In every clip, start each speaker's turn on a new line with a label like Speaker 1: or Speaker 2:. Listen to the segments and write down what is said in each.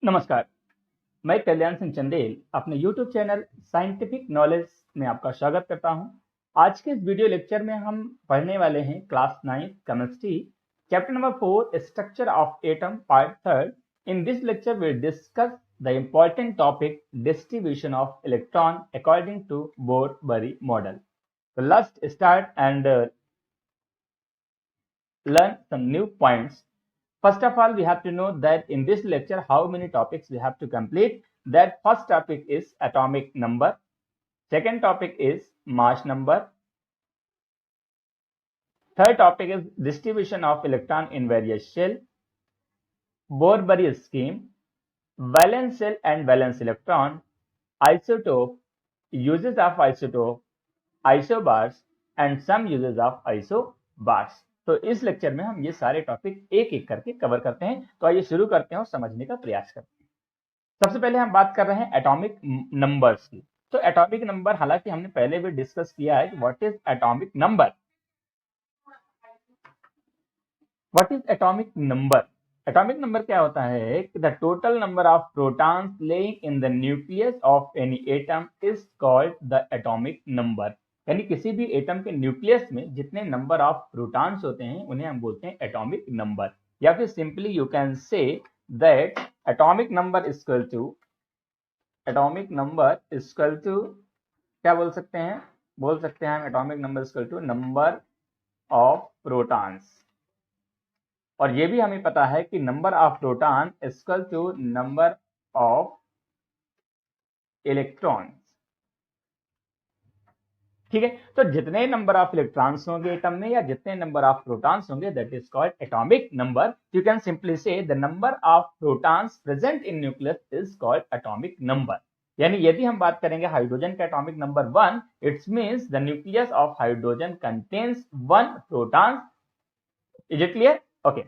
Speaker 1: नमस्कार, मैं कल्याण सिंह चंदेल अपने YouTube चैनल साइंटिफिक नॉलेज में आपका स्वागत करता हूं। आज के इस वीडियो लेक्चर में हम पढ़ने वाले हैं class 9 chemistry chapter number 4 structure of atom part 3। In this lecture we discuss the important topic distribution of electron according to Bohr Bury model. So let's start and learn some new points. First of all, we have to know that in this lecture, how many topics we have to complete. That first topic is atomic number. Second topic is mass number. Third topic is distribution of electron in various shell. Bohr-Bari scheme. Valence shell and valence electron. Isotope. Uses of isotope. Isobars and some uses of isobars. तो इस lecture में हम ये सारे topic एक एक करके cover करते हैं। तो आइए शुरू करते हैं और समझने का प्रयास करते हैं। सबसे पहले हम बात कर रहे हैं एटॉमिक नंबर्स की। तो एटॉमिक नंबर हालांकि हमने पहले भी डिस्कस किया है कि what is atomic number. What is atomic number? Atomic number क्या होता है कि the total number of protons laying in the nucleus of any atom is called the atomic number. यानी किसी भी एटम के न्यूक्लियस में जितने नंबर ऑफ प्रोटॉन्स होते हैं उन्हें हम बोलते हैं एटॉमिक नंबर। या फिर simply you can say that atomic number equal to क्या बोल सकते हैं? बोल सकते हैं हम atomic number equal to number of protons. और ये भी हमें पता है कि number of proton equal to number of electrons. ठीक है, तो जितने नंबर ऑफ इलेक्ट्रॉन्स होंगे एटम में या जितने नंबर ऑफ प्रोटॉन्स होंगे that is called atomic number. You can simply say the number of protons present in nucleus is called atomic number. यानी यदि हम बात करेंगे हाइड्रोजन का atomic number 1, it's means the nucleus of hydrogen contains 1 proton. Is it clear? Okay,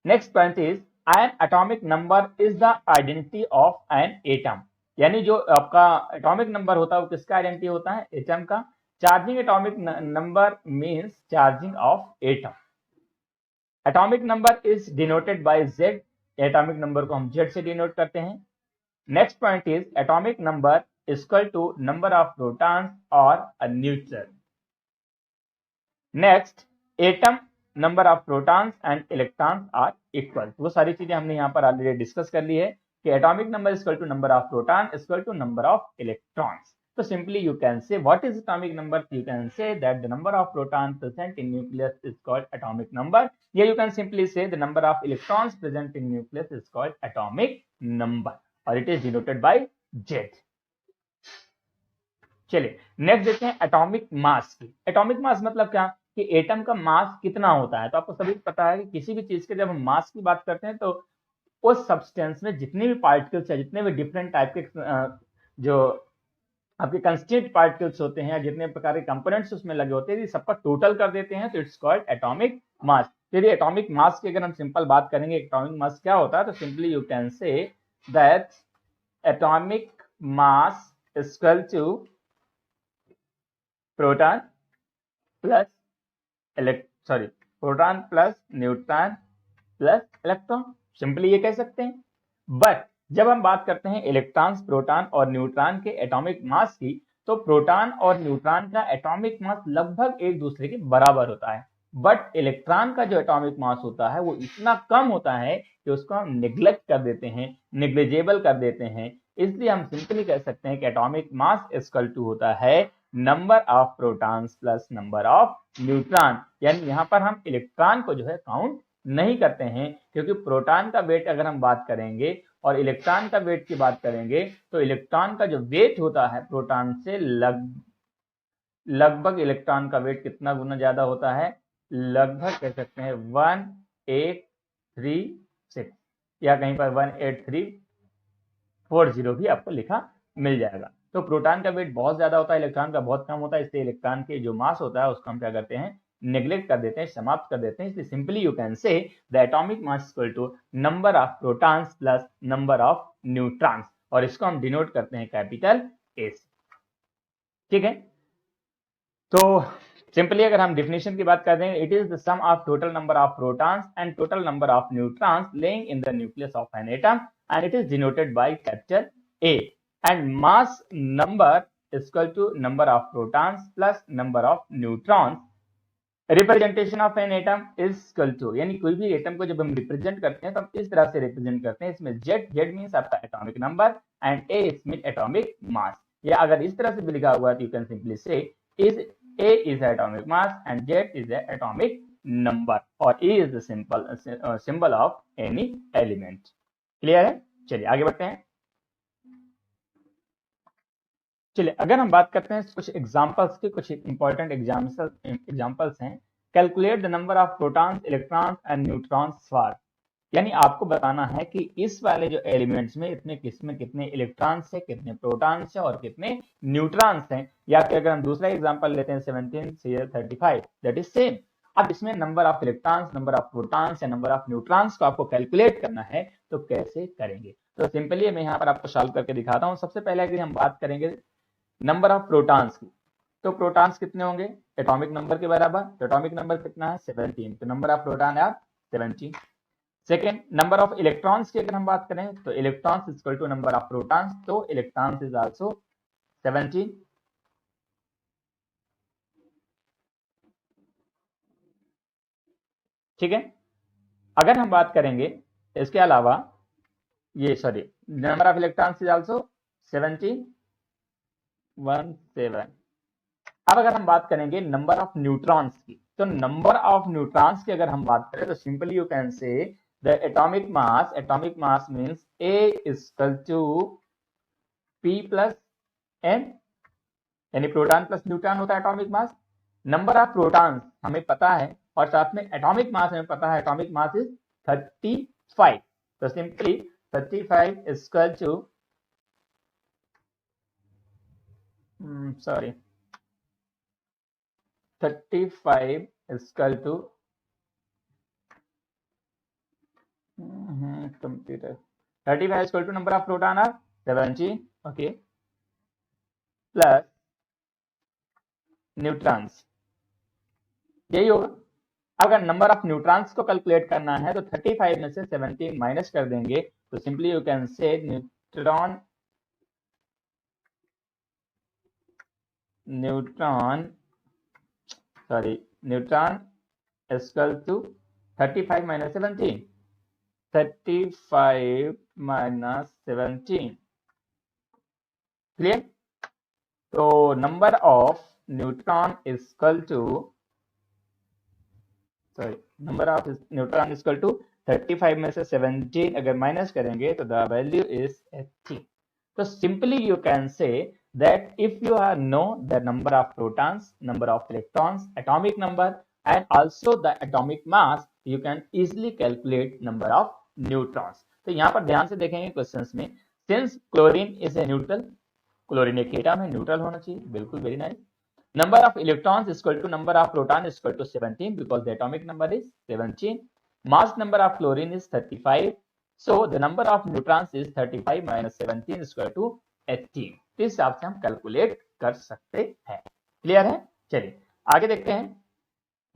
Speaker 1: next point is an atomic number is the identity of an atom. यानी जो आपका atomic number होता है वो किसका आइडेंटिटी होता है? एटम का। Charging atomic number means charging of atom. Atomic number is denoted by Z। Atomic number को हम Z से डिनोट करते हैं। Next point is atomic number equal to number of protons और uh neutron. Next, atom number of protons and electrons are equal. वो सारी चीजें हमने यहाँ पर ऑलरेडी डिस्कस कर ली है कि atomic number equal to number of proton equal to number of electrons. तो simply you can say what is atomic number? You can say that the number of proton present in nucleus is called atomic number, या you can simply say the number of electrons present in nucleus is called atomic number और it is denoted by Z। चलिए next देखते हैं atomic mass की। Atomic mass मतलब क्या कि atom का मास कितना होता है। तो आपको सभी पता है कि किसी भी चीज के जब हम मास की बात करते हैं तो उस सब्सटेंस में जितने भी पार्टिकल्स है, जितने भी डिफरेंट टाइप के जो आपके कंस्टिट्यूएंट पार्टिकल्स होते हैं या जितने प्रकार के कंपोनेंट्स उसमें लगे होते हैं, सबका टोटल कर देते हैं तो इट्स कॉल्ड एटॉमिक मास। यदि एटॉमिक मास की अगर हम सिंपल बात करेंगे एटॉमिक मास क्या होता है, तो simply you can say that atomic mass equal to proton plus proton plus neutron plus electron. Simply ये कह सकते हैं। बट जब हम बात करते हैं इलेक्ट्रॉन्स, प्रोटॉन और न्यूट्रॉन के एटॉमिक मास की, तो प्रोटॉन और न्यूट्रॉन का एटॉमिक मास लगभग एक दूसरे के बराबर होता है। बट इलेक्ट्रॉन का जो एटॉमिक मास होता है वो इतना कम होता है कि उसको हम निग्लेक्ट कर देते हैं, निग्लिजिबल कर देते हैं। इसलिए हम सिंपली कह सकते हैं कि एटॉमिक मास इक्वल टू होता है number of protons plus number of neutron. यानी यहाँ पर हम इलेक्ट्रॉन को जो है काउंट नहीं करते हैं, क्योंकि प्रोटॉन का वेट अगर हम बात करेंगे और इलेक्ट्रॉन का वेट की बात करेंगे तो इलेक्ट्रॉन का जो वेट होता है प्रोटॉन से लगभग इलेक्ट्रॉन का वेट कितना गुना ज्यादा होता है? लगभग कह सकते हैं 1836 या कहीं पर 18340 भी आपको लिखा मिल जाएगा। तो प्रोटॉन का वेट बहुत ज्यादा होता है, इलेक्ट्रॉन का बहुत कम होता है, इसलिए इलेक्ट्रॉन के जो मास होता है उसको हम क्या करते हैं? नेग्लेक्ट कर देते हैं, समाप्त कर देते हैं। इसलिए simply you can say the atomic mass equal to number of protons plus number of neutrons, और इसको हम डिनोट करते हैं कैपिटल A से। ठीक है, तो सिंपली अगर हम डिफिनेशन की बात करते हैं, it is the sum of total number of protons and total number of neutrons laying in the nucleus of an atom and it is denoted by capital A and mass number equal to number of protons plus number of neutrons. Representation of an atom is equal to, यानी कोई भी atom को जब हम represent करते हैं तो हम इस तरह से रिप्रेजेंट करते हैं, इसमें जेड मींस आपका atomic number and A means atomic mass. या अगर इस तरह से भी लिखा हुआ है तो यू कैन सिंपली से is A is atomic mass and Z is the atomic number और E is the symbol of any element। Clear है? चलिए आगे बढ़ते हैं। चलिए अगर हम बात करते हैं कुछ एग्जांपल्स के, कुछ इंपॉर्टेंट एग्जांपल्स हैं। Calculate the number of protons, electrons and neutrons for, यानी आपको बताना है कि इस वाले जो एलिमेंट्स में इतने किस्में, कितने इलेक्ट्रॉन्स है, कितने प्रोटॉन्स है और कितने न्यूट्रॉन्स हैं। या फिर अगर हम दूसरा एग्जांपल लेते हैं 17 से 35, दैट इज सेम। अब इसमें number of electrons, number of protons या नंबर ऑफ न्यूट्रॉन्स को आपको कैलकुलेट करना है, तो कैसे करेंगे? तो सिंपली मैं यहाँ पर आपको सॉल्व करके दिखाता हूँ। सबसे पहले अगर हम बात करेंगे नंबर ऑफ प्रोटॉन्स की, तो प्रोटॉन्स कितने होंगे एटॉमिक नंबर के बराबर, तो एटॉमिक नंबर कितना है 17, तो नंबर ऑफ प्रोटॉन है 17। सेकेंड, नंबर ऑफ इलेक्ट्रॉन्स की अगर हम बात करें तो electrons is equal to number of protons, तो इलेक्ट्रॉन्स इज आल्सो 17। ठीक है, अगर हम बात करेंगे इसके अलावा ये sorry number of electrons is also 17। अब अगर हम बात करेंगे नंबर ऑफ न्यूट्रॉन्स की, तो नंबर ऑफ न्यूट्रॉन्स की अगर हम बात करें तो simply you can say the atomic mass means A is equal to P plus N, यानी प्रोटॉन प्लस न्यूट्रॉन होता है atomic mass. Number of protons हमें पता है और साथ में एटॉमिक मास हमें पता है, एटॉमिक मास इज 35, तो simply 35 is equal to sorry 35 is equal to computer 35 is equal to number of proton are 17, okay, plus neutrons, यही होगा। अगर नंबर ऑफ न्यूट्रॉन्स को कैलकुलेट करना है तो 35 में से 17 माइनस कर देंगे, तो simply you can say neutron equal to 35 minus 17, 35 minus 17, clear? तो number of neutron equal to number of neutron equal to 35 में से 17 अगर माइनस करेंगे तो द वैल्यू इज 80। तो सिंपली यू कैन से that if you know the number of protons, number of electrons, atomic number and also the atomic mass, you can easily calculate number of neutrons। तो यहाँ पर ध्यान से देखेंगे questions में, since chlorine is a neutral, chlorine एक atom है, neutral होना चाहिए, बिल्कुल, very nice. Number of electrons equal to number of proton equal to 17 because the atomic number is 17। Mass number of chlorine is 35, so the number of neutrons is 35 minus 17 is equal to 18। इस हिसाब से हम calculate कर सकते हैं। Clear है? चलिए आगे देखते हैं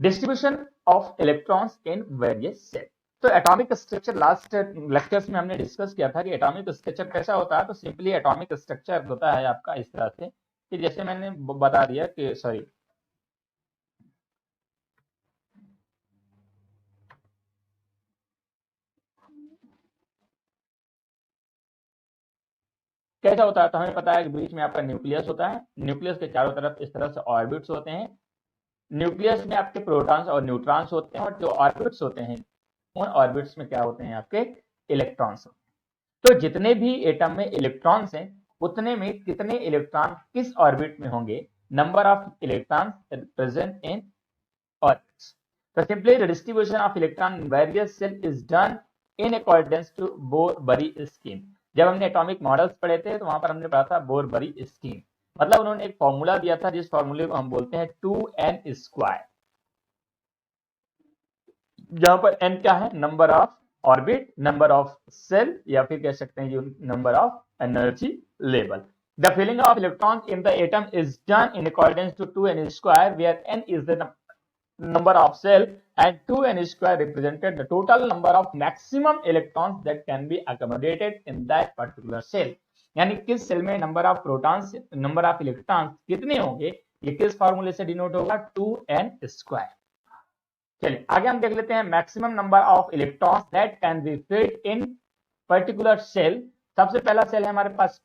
Speaker 1: distribution of electrons in various shell. तो एटॉमिक स्ट्रक्चर लास्ट लेक्चर्स में हमने डिस्कस किया था कि एटॉमिक स्ट्रक्चर कैसा होता है। तो सिंपली एटॉमिक स्ट्रक्चर होता है आपका इस तरह से कि जैसे मैंने बता दिया कि सॉरी कैसा होता है, तो हमें पता है कि बीच में आपका न्यूक्लियस होता है, न्यूक्लियस के चारों तरफ इस तरह से ऑर्बिट्स होते हैं, न्यूक्लियस में आपके प्रोटॉन्स और न्यूट्रॉन्स होते हैं और जो ऑर्बिट्स होते हैं उन ऑर्बिट्स में क्या होते हैं आपके इलेक्ट्रॉन्स होते हैं। तो जितने भी एटम में इलेक्ट्रॉन्स हैं उतने में कितने इलेक्ट्रॉन किस ऑर्बिट में होंगे, number of electrons present in orbits. तो simply the distribution of electron in various shell is done in accordance to Bohr Bury scheme. जब हमने एटॉमिक मॉडल्स पढ़े थे तो वहां पर हमने पढ़ा था बोर-बरी स्कीम, मतलब उन्होंने एक फॉर्मूला दिया था जिस फॉर्मूले को हम बोलते हैं 2n², जहां पर n क्या है, number of orbit, number of shell या फिर कह सकते हैं number of energy level. The filling of electrons in the atom is done in accordance to 2n square, where n is the number of cell and 2n square represented the total number of maximum electrons that can be accommodated in that particular cell. यानी किस cell में number of protons, number of electrons कितने होंगे, ये किस फॉर्मूले से denote होगा, 2n स्क्वायर। चलिए आगे हम देख लेते हैं maximum number of electrons that can be filled in particular shell. सबसे पहला सेल है हमारे पास,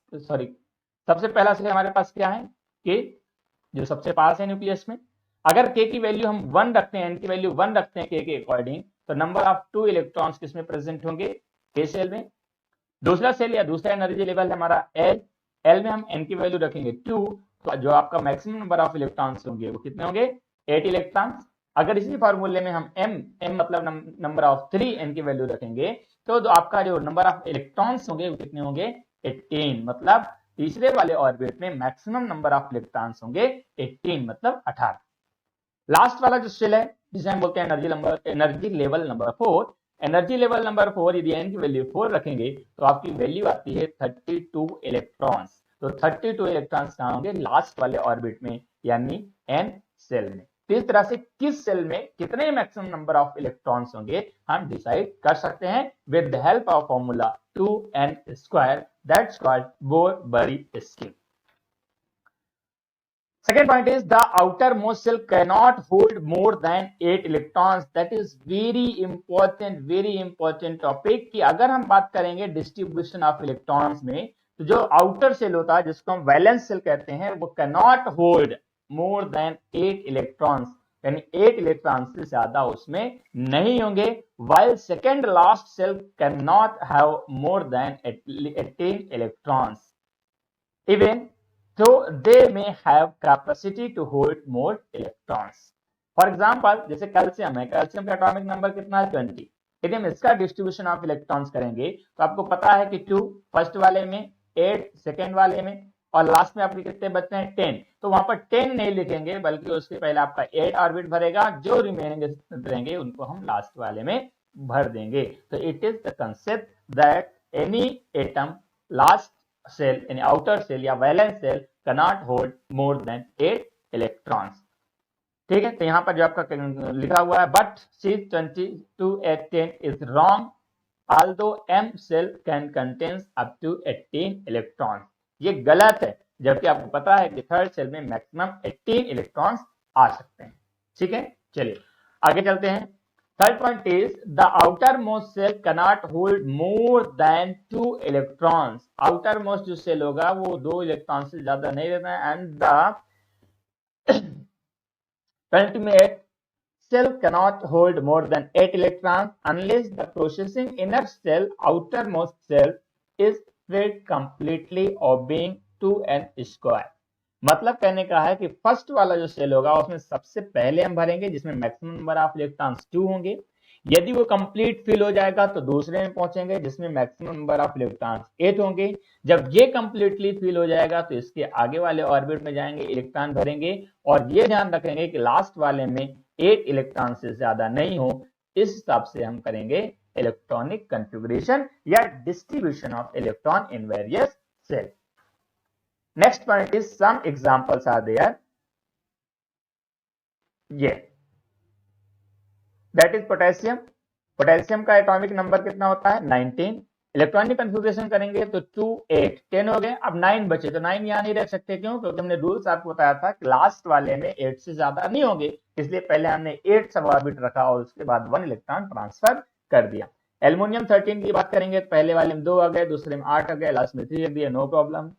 Speaker 1: सबसे पहला सेल हमारे पास क्या है, के, जो सबसे पास है न्यूक्लियस में। अगर के की वैल्यू हम 1 रखते हैं, एन की वैल्यू 1 रखते हैं के अकॉर्डिंग, तो नंबर ऑफ 2 इलेक्ट्रॉन्स किसमें प्रेजेंट होंगे, के सेल में। दूसरा सेल या दूसरा एनर्जी लेवल है हमारा एल में हम एन की वैल्यू रखेंगे 2, तो जो आपका मैक्सिमम नंबर ऑफ इलेक्ट्रॉन्स होंगे वो कितने होंगे, 8 इलेक्ट्रॉन्स। अगर इसी फॉर्मूले में हम एम मतलब नंबर ऑफ 3 एन की वैल्यू रखेंगे, तो आपका जो नंबर ऑफ इलेक्ट्रॉन्स होंगे वो कितने होंगे, 18, मतलब तीसरे वाले ऑर्बिट में मैक्सिमम नंबर ऑफ इलेक्ट्रॉन्स होंगे 18, मतलब 18। लास्ट वाला जो सेल है जिसे हम बोलते हैं energy level number 4, energy level number 4 यदि एन की वैल्यू 4 रखेंगे तो आपकी वैल्यू आती है 32 इलेक्ट्रॉन्स। तो 32 इलेक्ट्रॉन्स कहां होंगे, लास्ट वाले ऑर्बिट में, यानी एन सेल में। तो इस तरह से किस सेल में कितने मैक्सिमम नंबर ऑफ इलेक्ट्रॉन्स होंगे हम डिसाइड कर सकते हैं with the help of formula 2n square, that's called Bohr Bury scheme. Second point is the outermost cell cannot hold more than 8 electrons. That is very important topic कि अगर हम बात करेंगे डिस्ट्रीब्यूशन ऑफ इलेक्ट्रॉन्स में, तो जो आउटर सेल होता है जिसको हम वैलेंस सेल कहते हैं, वो cannot hold more then 8 electrons, यानी 8 इलेक्ट्रॉन से ज्यादा उसमें नहीं होंगे। while second last cell cannot have more than 18 electrons even though they may have capacity to hold more electrons. For example, जैसे कैल्शियम है, कैल्शियम का एटॉमिक नंबर कितना है, 20। यदि हम इसका डिस्ट्रीब्यूशन ऑफ इलेक्ट्रॉन्स करेंगे तो आपको पता है कि 2 फर्स्ट वाले में, 8 सेकेंड वाले में, और लास्ट में आपके कितने बचते हैं, 10। तो वहां पर 10 नहीं लिखेंगे, बल्कि उसके पहले आपका 8 ऑर्बिट भरेगा, जो रिमेनिंग रहेंगे उनको हम लास्ट वाले में भर देंगे। तो it is the concept that any atom last shell यानी आउटर सेल या valence shell cannot hold more than 8 electrons। ठीक है, तो यहां पर जो आपका लिखा हुआ है but C22H10 is wrong although M cell can contains up to 18 electrons। ये गलत है, जबकि आपको पता है कि थर्ड सेल में मैक्सिमम 18 इलेक्ट्रॉन्स आ सकते हैं। ठीक है, चलिए आगे चलते हैं। Third point is the outermost shell cannot hold more than 2 electrons. Outermost जो सेल होगा वो 2 इलेक्ट्रॉन से ज्यादा नहीं रहता है, and the penultimate cell cannot hold more than 8 electrons unless the processing inner cell outermost cell is filled completely obeying 2n square। मतलब कहने का है कि फर्स्ट वाला जो सेल होगा उसमें सबसे पहले हम भरेंगे जिसमें मैक्सिमम नंबर ऑफ इलेक्ट्रॉन्स 2 होंगे। यदि वो कंप्लीट फिल हो जाएगा तो दूसरे में पहुंचेंगे जिसमें मैक्सिमम नंबर ऑफ इलेक्ट्रॉन्स 8 होंगे। जब ये कंप्लीटली फिल हो जाएगा तो इसके आगे वाले ऑर्बिट में जाएंगे, इलेक्ट्रॉन भरेंगे, और ये ध्यान रखेंगे कि लास्ट वाले में 8 इलेक्ट्रॉन से ज्यादा नहीं हो। इस हिसाब से हम करेंगे इलेक्ट्रॉनिक कॉन्फ़िगरेशन या distribution of electron in various shell. Next point is some examples are there. Yeah, that is potassium। Potassium का एटॉमिक नंबर कितना होता है, 19। इलेक्ट्रॉनिक कन्फिग्रेशन करेंगे तो 2 8 10 हो गए। अब 9 बचे, तो 9 यहां नहीं रख सकते, क्यों, क्योंकि हमने रूल्स आपको बताया था कि लास्ट वाले में 8 से ज्यादा नहीं होंगे, इसलिए पहले हमने 8 सब ऑर्बिट रखा और उसके बाद 1 इलेक्ट्रॉन ट्रांसफर कर दिया। एल्युमिनियम 13 की बात करेंगे तो पहले वाले में 2 आ गए, दूसरे में 8 आ गए, लास्ट में 3 रख दिया, नो प्रॉब्लम।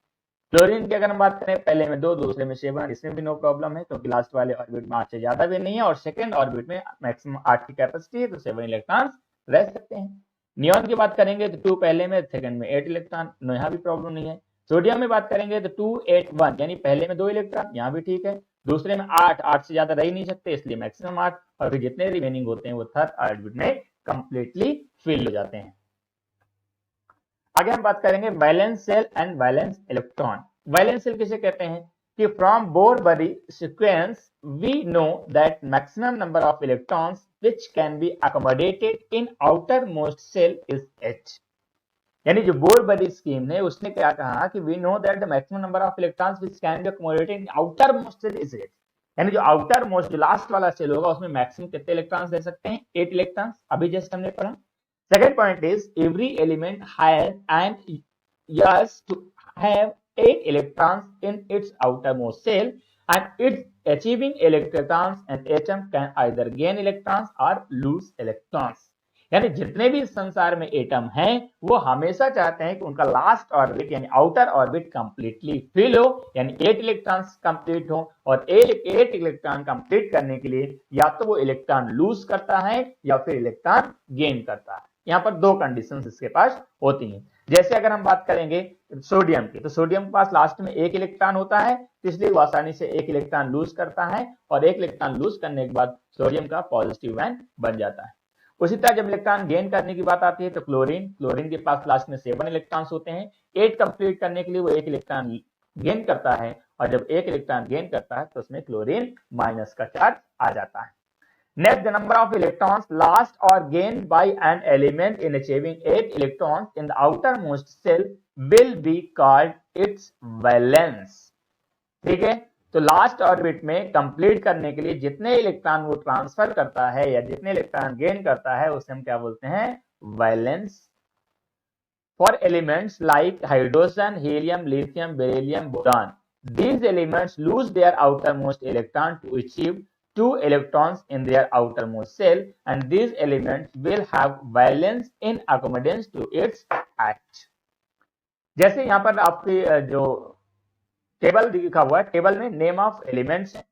Speaker 1: क्लोरीन की अगर हम बात करें, पहले में 2 दूसरे में 7, इसमें भी नो प्रॉब्लम है, क्योंकि लास्ट वाले ऑर्बिट में 8 से ज्यादा भी नहीं है और सेकंड ऑर्बिट में मैक्सिमम 8 की कैपेसिटी है, तो 7 इलेक्ट्रॉन्स रह सकते हैं। नियॉन की बात करेंगे तो 2 पहले में, सेकंड में 8 इलेक्ट्रॉन, यहाँ भी प्रॉब्लम नहीं है। सोडियम में बात करेंगे तो 2 8 1, यानी पहले में 2 इलेक्ट्रॉन, यहाँ भी ठीक है, दूसरे में 8 से ज्यादा रह ही नहीं सकते, इसलिए मैक्सिमम 8, और फिर जितने रिमेनिंग होते हैं वो थर्ड ऑर्बिट में कंप्लीटली फिल हो जाते हैं। आगे हम बात करेंगे valence shell and valence electron. Valence shell किसे कहते हैं कि from Bohr Bury sequence we know that maximum number of electrons which can be accommodated in outermost cell is H। यानी जो बोरबरी स्कीम ने उसने क्या कहा कि we know that the maximum number of electrons which can be accommodated in outermost shell is 8, यानी जो outermost जो लास्ट वाला सेल होगा उसमें मैक्सिमम कितने इलेक्ट्रॉन्स दे सकते हैं, 8 इलेक्ट्रॉन्स, अभी जस्ट हमने पढ़ा। Second point is every element has and yes to have 8 electrons in its outermost shell and its achieving electrons and atom can either gain electrons or lose electrons। यानी जितने भी इस संसार में एटम हैं वो हमेशा चाहते हैं कि उनका लास्ट ऑर्बिट यानी आउटर ऑर्बिट कंप्लीटली फिल हो, यानी 8 इलेक्ट्रॉन्स कंप्लीट हो, और 8 इलेक्ट्रॉन कंप्लीट करने के लिए या तो वो इलेक्ट्रॉन लूज करता है या फिर इलेक्ट्रॉन गेन करता है। यहाँ पर दो कंडीशंस इसके पास होती हैं। जैसे अगर हम बात करेंगे सोडियम की, तो सोडियम के पास लास्ट में 1 इलेक्ट्रॉन होता है, इसलिए वो आसानी से 1 इलेक्ट्रॉन लूज करता है, और 1 इलेक्ट्रॉन लूज करने के बाद सोडियम का पॉजिटिव आयन बन जाता है। उसी तरह जब इलेक्ट्रॉन गेन करने की बात आती है तो क्लोरीन के पास लास्ट में 7 इलेक्ट्रॉन्स होते हैं, 8 कंप्लीट करने के लिए वो 1 इलेक्ट्रॉन गेन करता है, और जब 1 इलेक्ट्रॉन गेन करता है तो उसमें क्लोरीन माइनस का चार्ज आ जाता है। Next, the number of electrons lost or gained by an element in achieving 8 electrons in the outermost shell will be called its valence। ठीक है, तो लास्ट ऑर्बिट में कंप्लीट करने के लिए जितने इलेक्ट्रॉन वो ट्रांसफर करता है या जितने इलेक्ट्रॉन गेन करता है उसे हम क्या बोलते हैं, valence. For elements like hydrogen, helium, lithium, beryllium, boron, these elements lose their outermost electron to achieve 2 electrons in their outermost shell and these elements will have valence in accordance to its act। जैसे यहाँ पर आपकी जो table लिखा हुआ है, table में name of elements है,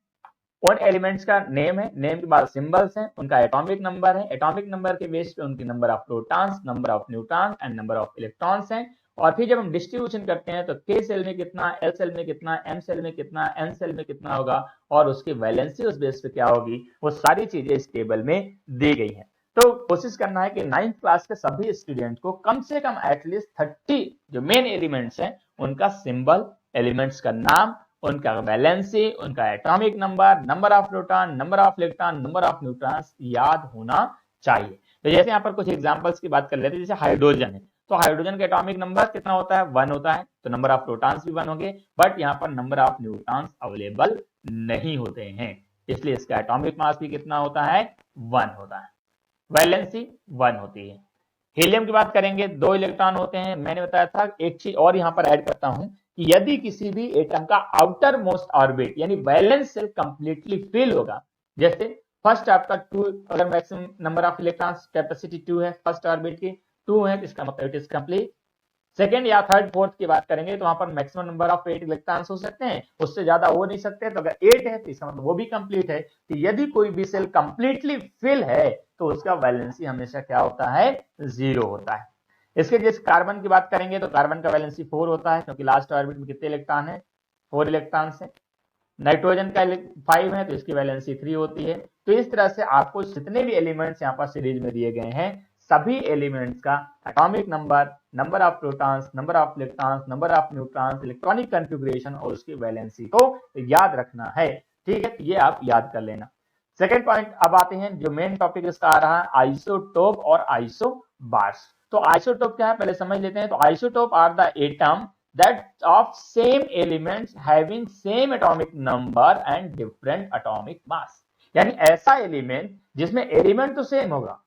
Speaker 1: उन एलिमेंट्स का नेम है, नेम के बाद सिंबल्स हैं, उनका एटॉमिक नंबर है, एटॉमिक नंबर के बेस पे उनकी number of protons, number of neutrons and number of electrons हैं। और फिर जब हम डिस्ट्रीब्यूशन करते हैं तो के सेल में कितना, एल सेल में कितना, एम सेल में कितना, एन सेल में कितना होगा और उसकी वैलेंसी उस बेस पे क्या होगी, वो सारी चीजें इस टेबल में दी गई हैं। तो कोशिश करना है कि 9th क्लास के सभी स्टूडेंट को कम से कम एटलीस्ट 30 जो मेन एलिमेंट्स हैं उनका सिंबल, एलिमेंट्स का नाम, उनका वैलेंसी, उनका atomic number, number of proton, number of electron, number of neutrons याद होना चाहिए। तो जैसे यहाँ पर कुछ एग्जांपल्स की बात कर लेते हैं, जैसे हाइड्रोजन है तो हाइड्रोजन का एटॉमिक नंबर कितना होता है, 1 होता है, तो नंबर ऑफ प्रोटॉन्स भी 1 होंगे, बट यहाँ पर नंबर ऑफ न्यूट्रॉन्स अवेलेबल नहीं होते हैं, इसलिए इसका एटॉमिक मास भी कितना होता है, 1 होता है, वैलेंसी 1 होती है। हीलियम की बात करेंगे, 2 इलेक्ट्रॉन होते हैं। मैंने बताया था, एक चीज और यहाँ पर ऐड करता हूं कि यदि किसी भी एटम का आउटर मोस्ट ऑर्बिट यानी वैलेंस शेल कंप्लीटली फिल होगा, जैसे फर्स्ट आपका 2, अगर maximum number of electrons capacity 2 है, फर्स्ट ऑर्बिट की 2 है, इसका मतलब इट इज कंप्लीट। सेकेंड या थर्ड फोर्थ की बात करेंगे तो वहां पर मैक्सिमम नंबर ऑफ 8 इलेक्ट्रॉन्स हो सकते हैं, उससे ज्यादा हो नहीं सकते, तो अगर 8 है तो इसका मतलब वो भी कंप्लीट है। तो यदि कोई भी सेल कंप्लीटली फिल है तो उसका वैलेंसी हमेशा क्या होता है, 0 होता है। इसके जैसे कार्बन की बात करेंगे तो कार्बन का वैलेंसी 4 होता है, क्योंकि लास्ट ऑर्बिट में कितने इलेक्ट्रॉन है, 4 इलेक्ट्रॉन्स है। नाइट्रोजन का 5 है तो इसकी वैलेंसी 3 होती है। तो इस तरह से आपको जितने भी एलिमेंट्स यहाँ पर सीरीज में दिए गए हैं सभी एलिमेंट्स का atomic number, number of protons, number of electrons, number of neutrons, electronic configuration और उसकी वैलेंसी को याद रखना है। ठीक है, ये आप याद कर लेना। सेकेंड पॉइंट अब आते हैं, जो मेन टॉपिक इसका आ रहा है आइसोटोप और आइसोबार्स। तो आइसोटोप क्या है पहले समझ लेते हैं। तो isotope are the atom that of same elements having same atomic number and different atomic mass। यानी ऐसा एलिमेंट जिसमें एलिमेंट तो सेम होगा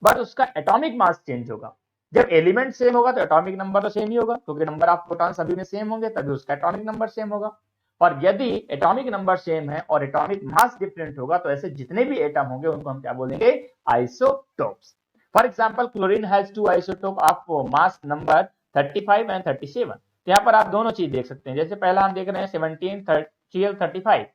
Speaker 1: बट उसका एटॉमिक मास चेंज होगा। जब एलिमेंट सेम होगा तो एटॉमिक नंबर तो सेम ही होगा, क्योंकि नंबर ऑफ प्रोटॉन सभी में सेम होंगे तभी उसका एटॉमिक नंबर सेम होगा। और यदि एटॉमिक नंबर सेम है और एटॉमिक मास डिफरेंट होगा तो ऐसे जितने भी एटम होंगे उनको हम क्या बोलेंगे, isotopes. For example chlorine has 2 isotope of mass number 35 and 37। तो यहाँ पर आप दोनों चीज देख सकते हैं। जैसे पहला हम देख रहे हैं 17Cl35,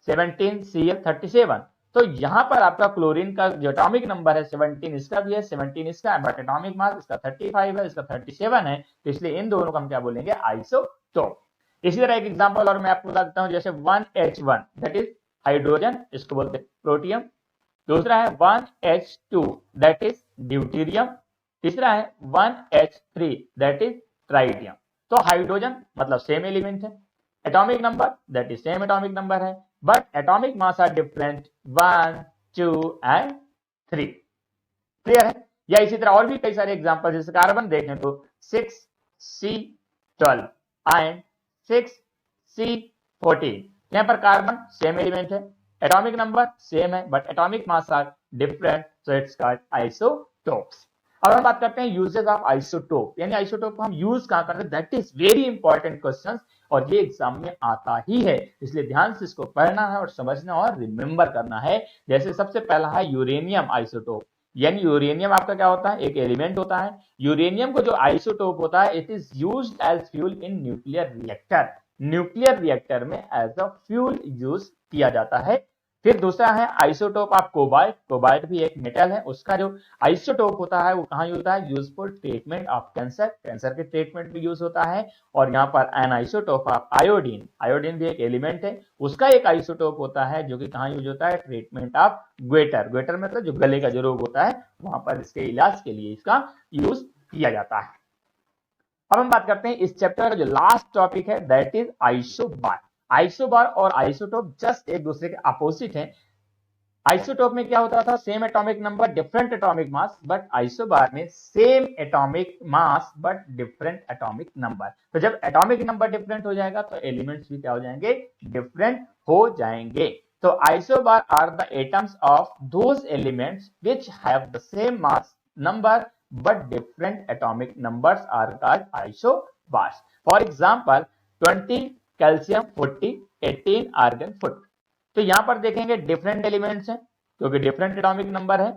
Speaker 1: 17Cl37। तो यहाँ पर आपका क्लोरीन का जो एटॉमिक नंबर है 17 इसका भी है, 17 इसका है, बट एटॉमिक मास इसका 35 है, इसका 37 है, तो इसलिए इन दोनों को हम क्या बोलेंगे, आइसोटोप। इसी तरह एक एग्जांपल और मैं आपको बता देता हूँ, जैसे 1H1 दैट इज हाइड्रोजन, इसको बोलते हैं प्रोटियम। दूसरा है 1H2 दैट इज ड्यूटेरियम। तीसरा है 1H3 दैट इज ट्राइटियम। तो हाइड्रोजन मतलब सेम एलिमेंट है, atomic number that is same atomic number है, but atomic mass are different 1, 2 and 3। Clear है। या इसी तरह और भी कई सारे एग्जांपल, जैसे कार्बन देखें तो 6C12 एंड 6C14, यहाँ पर कार्बन सेम एलिमेंट है, एटॉमिक नंबर सेम है, but atomic mass are different, so it's called isotopes. अब हम बात करते हैं यूजेस ऑफ आइसोटोप, यानी आइसोटोप को हम यूज कहां करते हैं, that is very important question, और ये एग्जाम में आता ही है, इसलिए ध्यान से इसको पढ़ना है और समझना और रिमेंबर करना है। जैसे सबसे पहला है यूरेनियम आइसोटोप, यानी यूरेनियम आपका क्या होता है, एक एलिमेंट होता है। यूरेनियम को जो आइसोटोप होता है, it is used as fuel in nuclear reactor, nuclear reactor में एज अ फ्यूल यूज किया जाता है। फिर दूसरा है आइसोटोप ऑफ कोबाल्ट, कोबाल्ट भी एक मेटल है, उसका जो आइसोटोप होता है वो कहाँ यूज होता है, useful treatment of cancer, cancer के ट्रीटमेंट में यूज होता है। और यहाँ पर N isotope of iodine, iodine भी एक एलिमेंट है, उसका एक आइसोटोप होता है जो कि कहाँ यूज होता है, ट्रीटमेंट ऑफ ग्वेटर, ग्वेटर मतलब जो गले का जो रोग होता है वहां पर इसके इलाज के लिए इसका यूज किया जाता है। अब हम बात करते हैं इस चैप्टर का जो लास्ट टॉपिक है, दैट इज आइसोबार। आइसोबार और आइसोटोप जस्ट एक दूसरे के अपोजिट हैं। आइसोटोप में क्या होता था, same atomic number different atomic mass, but isobar में same atomic mass but different atomic number. तो जब एटॉमिक नंबर डिफरेंट हो जाएगा तो एलिमेंट्स भी क्या हो जाएंगे, डिफरेंट हो जाएंगे। तो isobar are the atoms of those elements which have the same mass number but different atomic numbers are called isobars. For example, 20 calcium, 40, 18 argon, 40. तो यहां पर देखेंगे डिफरेंट एलिमेंट्स हैं क्योंकि डिफरेंट एटॉमिक नंबर है,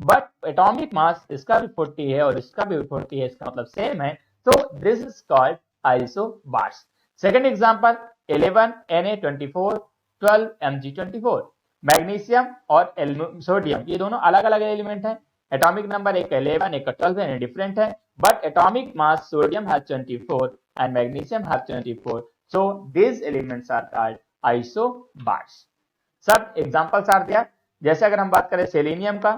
Speaker 1: बट एटॉमिक मास इसका भी 40 है और इसका भी 40 है, इसका मतलब सेम है, तो this is called isobars. Second example 11 Na24, 12 Mg24। Magnesium और सोडियम ये दोनों अलग अलग एलिमेंट हैं, एटॉमिक नंबर एक 11 एक 12 है, डिफरेंट है, but atomic mass sodium has 24 and magnesium has 24, so these elements are called isobars। सब एग्जांपल्स आर दिया। जैसे अगर हम बात करें सेलेनियम का,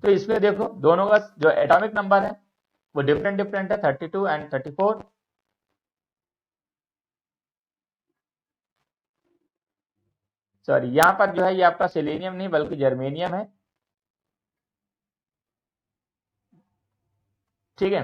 Speaker 1: तो इसमें देखो दोनों का जो एटॉमिक नंबर है वो डिफरेंट डिफरेंट है, 32 एंड 34। सॉरी, यहां पर जो है ये आपका सेलेनियम नहीं बल्कि जर्मेनियम है, ठीक है।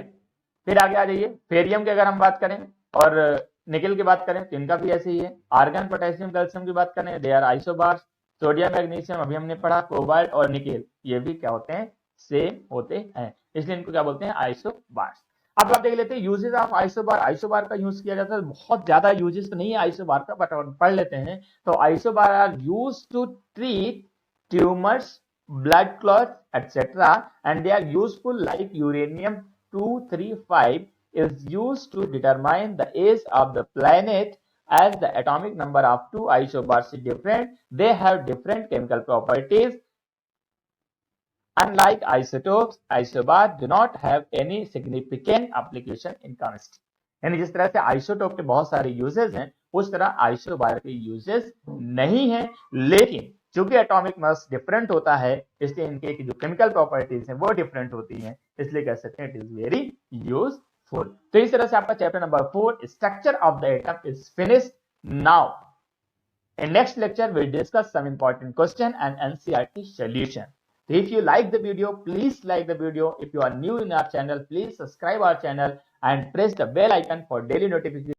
Speaker 1: फिर आगे आ जाइए, फेरियम की अगर हम बात करें और निकल की बात करें तो इनका भी ऐसे ही है। आर्गन, पोटेशियम, कैल्शियम की बात करें, they are isobars. Sodium, magnesium अभी हमने पढ़ा, कोबाल्ट और निकेल ये भी क्या होते हैं, सेम होते हैं, इसलिए इनको क्या बोलते हैं, आइसोबार्स। अब आप देख लेते हैं यूजेस ऑफ आइसोबार। आइसोबार का यूज किया जाता है, बहुत ज्यादा यूजेस तो नहीं है आइसोबार का, बट पढ़ लेते हैं। तो isobar are use to treat tumours, blood clots, etc., and they are useful like uranium 235 is used to determine the age of the planet, as the atomic number of two isobars is different, they have different chemical properties. Unlike isotopes, isobars do not have any significant application in chemistry. यानी जिस तरह से isotope के बहुत सारे uses हैं, उस तरह आइसोबार के यूजेस नहीं है, लेकिन चूंकि एटॉमिक मास डिफरेंट होता है इसलिए इनके जो केमिकल प्रॉपर्टीज हैं वो डिफरेंट होती हैं, इसलिए कह सकते हैं इट इज वेरी यूजफुल। तो इस तरह से आपका chapter number 4 structure of the atom is finished. Now in next lecture we'll discuss some important question and NCERT solution. So if you like the video, please like the video. If you are new in our channel, please subscribe our channel and press the bell icon for daily notifications.